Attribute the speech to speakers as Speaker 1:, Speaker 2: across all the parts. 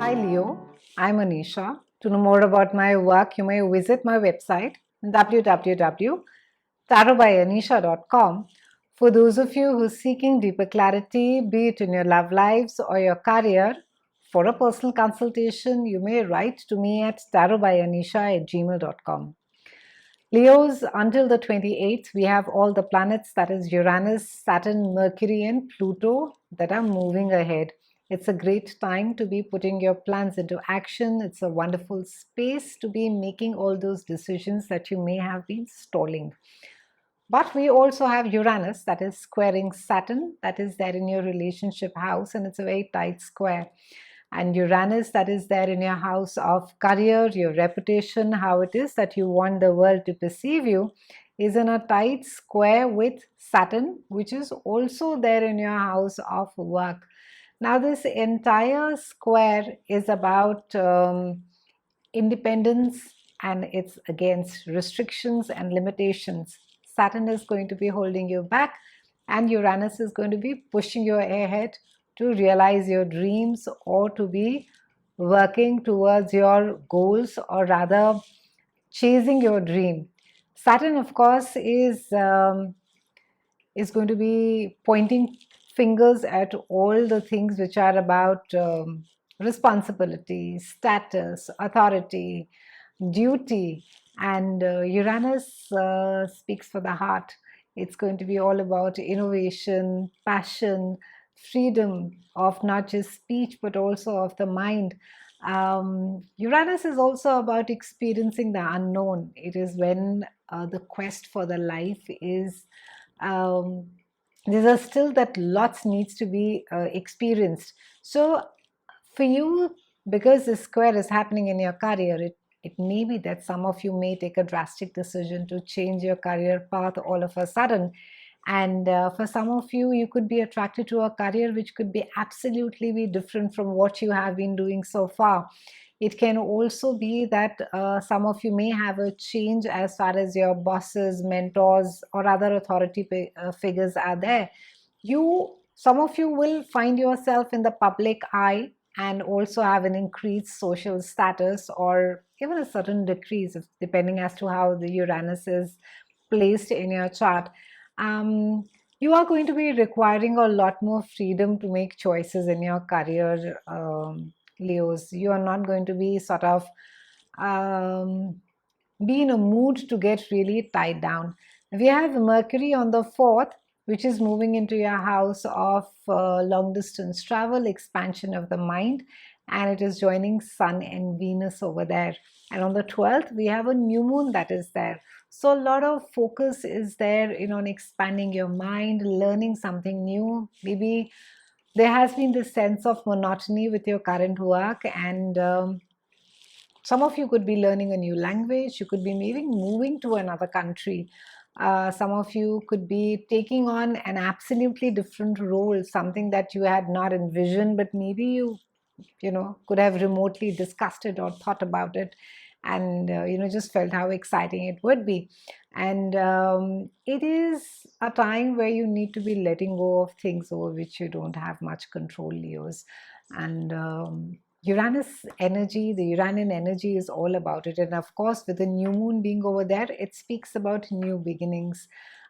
Speaker 1: Hi Leo, I'm Anisha. To know more about my work, you may visit my website www.tarotbyanisha.com. For those of you who are seeking deeper clarity, be it in your love lives or your career, for a personal consultation, you may write to me at tarotbyanisha@gmail.com. Leos, until the 28th, we have all the planets, that is Uranus, Saturn, Mercury, and Pluto, that are moving ahead. It's a great time to be putting your plans into action. It's a wonderful space to be making all those decisions that you may have been stalling. But we also have Uranus, that is squaring Saturn, that is there in your relationship house, and it's a very tight square. And Uranus, that is there in your house of career, your reputation, how it is that you want the world to perceive you, is in a tight square with Saturn, which is also there in your house of work. Now, this entire square is about independence, and it's against restrictions and limitations. Saturn is going to be holding you back, and Uranus is going to be pushing you ahead to realize your dreams or to be working towards your goals, or rather chasing your dream. Saturn, of course, is going to be pointing fingers at all the things which are about responsibility, status, authority, duty. And Uranus speaks for the heart. It's going to be all about innovation, passion, freedom of not just speech but also of the mind. Uranus is also about experiencing the unknown. It is when the quest for the life is these are still that lots needs to be experienced. So for you, because the square is happening in your career, it may be that some of you may take a drastic decision to change your career path all of a sudden. And for some of you, you could be attracted to a career which could be absolutely be different from what you have been doing so far. It can also be that some of you may have a change as far as your bosses, mentors, or other authority figures are there. Some of you will find yourself in the public eye and also have an increased social status or even a certain decrease, depending as to how the Uranus is placed in your chart. Um, you are going to be requiring a lot more freedom to make choices in your career, Leos. You are not going to be sort of be in a mood to get really tied down. We have Mercury on the 4th, which is moving into your house of long distance travel, expansion of the mind, and it is joining Sun and Venus over there. And on the 12th, we have a new moon that is there. So a lot of focus is there on expanding your mind, learning something new. Maybe there has been this sense of monotony with your current work, and some of you could be learning a new language. You could be maybe moving to another country. Some of you could be taking on an absolutely different role, something that you had not envisioned, but maybe you could have remotely discussed it or thought about it, and just felt how exciting it would be. And it is a time where you need to be letting go of things over which you don't have much control, Leos. And Uranus energy, the Uranian energy is all about it. And of course, with the new moon being over there, it speaks about new beginnings.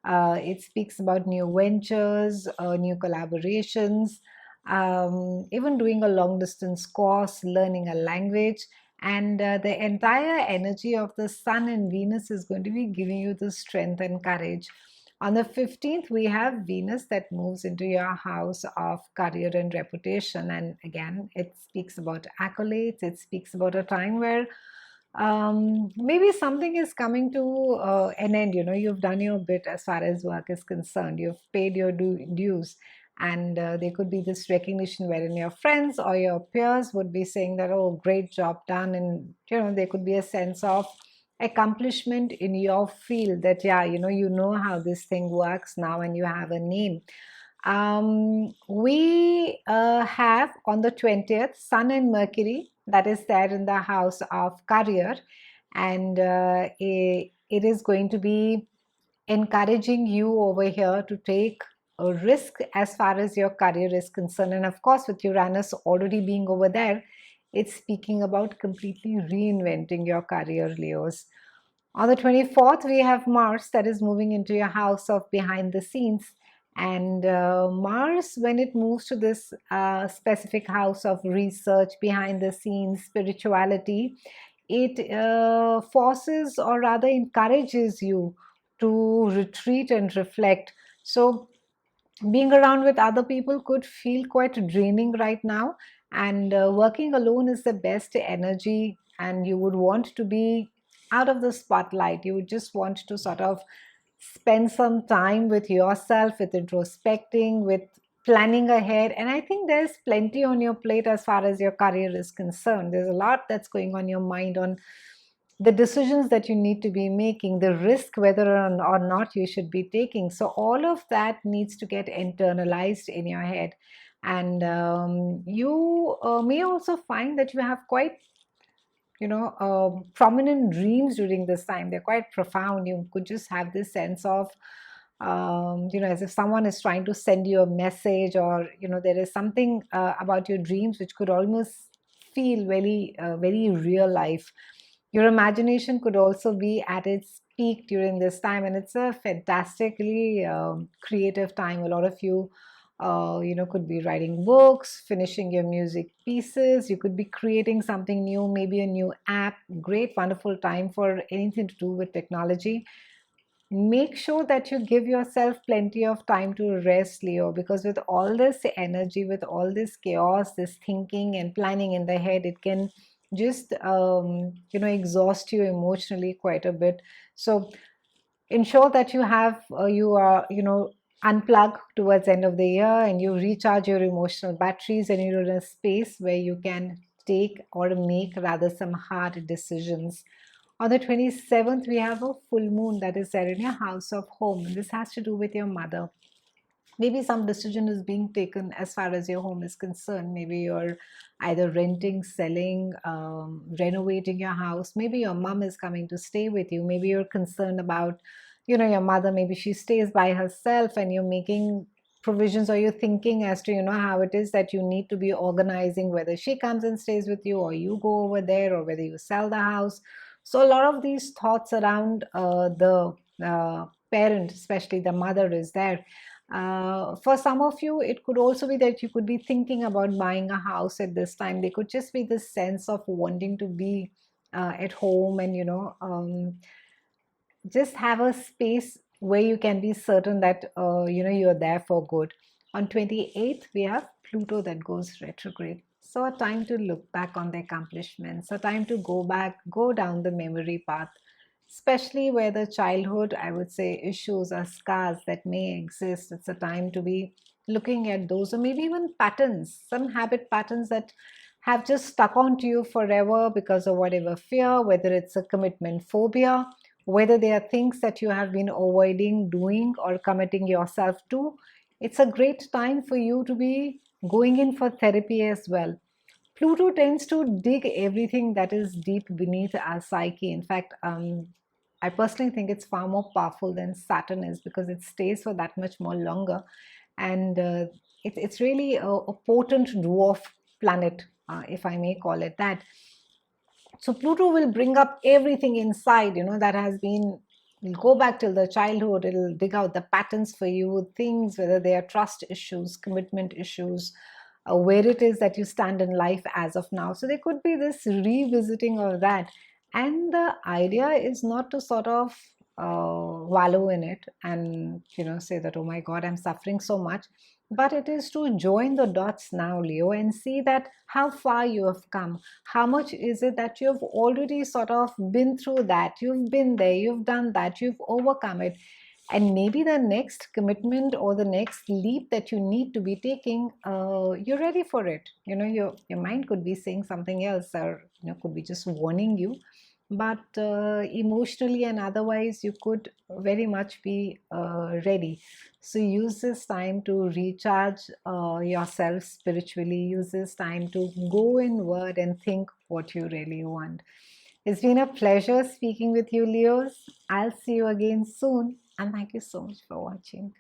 Speaker 1: It speaks about new ventures, new collaborations, even doing a long distance course, learning a language. And the entire energy of the Sun and Venus is going to be giving you the strength and courage. On the 15th, we have Venus that moves into your house of career and reputation. And again, it speaks about accolades. It speaks about a time where maybe something is coming to an end. You've done your bit as far as work is concerned. You've paid your dues. And there could be this recognition wherein your friends or your peers would be saying that, oh, great job done. And, there could be a sense of accomplishment in your field that, yeah, you know how this thing works now and you have a name. We have on the 20th Sun and Mercury that is there in the house of career, and it is going to be encouraging you over here to take a risk as far as your career is concerned. And of course, with Uranus already being over there, It's speaking about completely reinventing your career, Leos. On the 24th, we have Mars that is moving into your house of behind the scenes. And Mars, when it moves to this specific house of research, behind the scenes, spirituality, it forces or rather encourages you to retreat and reflect. So, being around with other people could feel quite draining right now, and working alone is the best energy, and you would want to be out of the spotlight. You would just want to sort of spend some time with yourself, with introspecting, with planning ahead. And I think there's plenty on your plate as far as your career is concerned. There's a lot that's going on your mind on the decisions that you need to be making, the risk whether or not you should be taking. So all of that needs to get internalized in your head. And you may also find that you have quite prominent dreams during this time. They're quite profound. You could just have this sense of as if someone is trying to send you a message, or there is something about your dreams which could almost feel very real life. Your imagination could also be at its peak during this time, and it's a fantastically creative time. A lot of you could be writing books, finishing your music pieces. You could be creating something new, maybe a new app. Great, wonderful time for anything to do with technology. Make sure that you give yourself plenty of time to rest, Leo, because with all this energy, with all this chaos, this thinking and planning in the head, it can just exhaust you emotionally quite a bit. So ensure that you are unplug towards end of the year, and you recharge your emotional batteries, and you're in a space where you can take or make rather some hard decisions. On the 27th, we have a full moon that is there in your house of home. This has to do with your mother. Maybe some decision is being taken as far as your home is concerned. Maybe you're either renting, selling, renovating your house. Maybe your mom is coming to stay with you. Maybe you're concerned about your mother. Maybe she stays by herself, and you're making provisions, or you're thinking as to how it is that you need to be organizing, whether she comes and stays with you, or you go over there, or whether you sell the house. So a lot of these thoughts around the parent, especially the mother, is there. For some of you, it could also be that you could be thinking about buying a house at this time. There could just be this sense of wanting to be at home, and just have a space where you can be certain that you're there for good. On 28th, we have Pluto that goes retrograde. So a time to look back on the accomplishments, a time to go down the memory path, especially where the childhood, I would say, issues or scars that may exist. It's a time to be looking at those, or maybe even patterns, some habit patterns that have just stuck on to you forever because of whatever fear, whether it's a commitment phobia, whether they are things that you have been avoiding doing or committing yourself to. It's a great time for you to be going in for therapy as well. Pluto tends to dig everything that is deep beneath our psyche. In fact, I personally think it's far more powerful than Saturn is, because it stays for that much more longer. And it's really a potent dwarf planet, if I may call it that. So Pluto will bring up everything inside, that has been, will go back till the childhood. It'll dig out the patterns for you, things, whether they are trust issues, commitment issues, where it is that you stand in life as of now. So there could be this revisiting of that. And the idea is not to sort of wallow in it and, say that, oh my God, I'm suffering so much. But it is to join the dots now, Leo, and see that how far you have come. How much is it that you've already sort of been through that? You've been there, you've done that, you've overcome it. And maybe the next commitment or the next leap that you need to be taking, you're ready for it. Your mind could be saying something else, or could be just warning you. But emotionally and otherwise, you could very much be ready. So use this time to recharge yourself spiritually. Use this time to go inward and think what you really want. It's been a pleasure speaking with you, Leos. I'll see you again soon, and thank you so much for watching.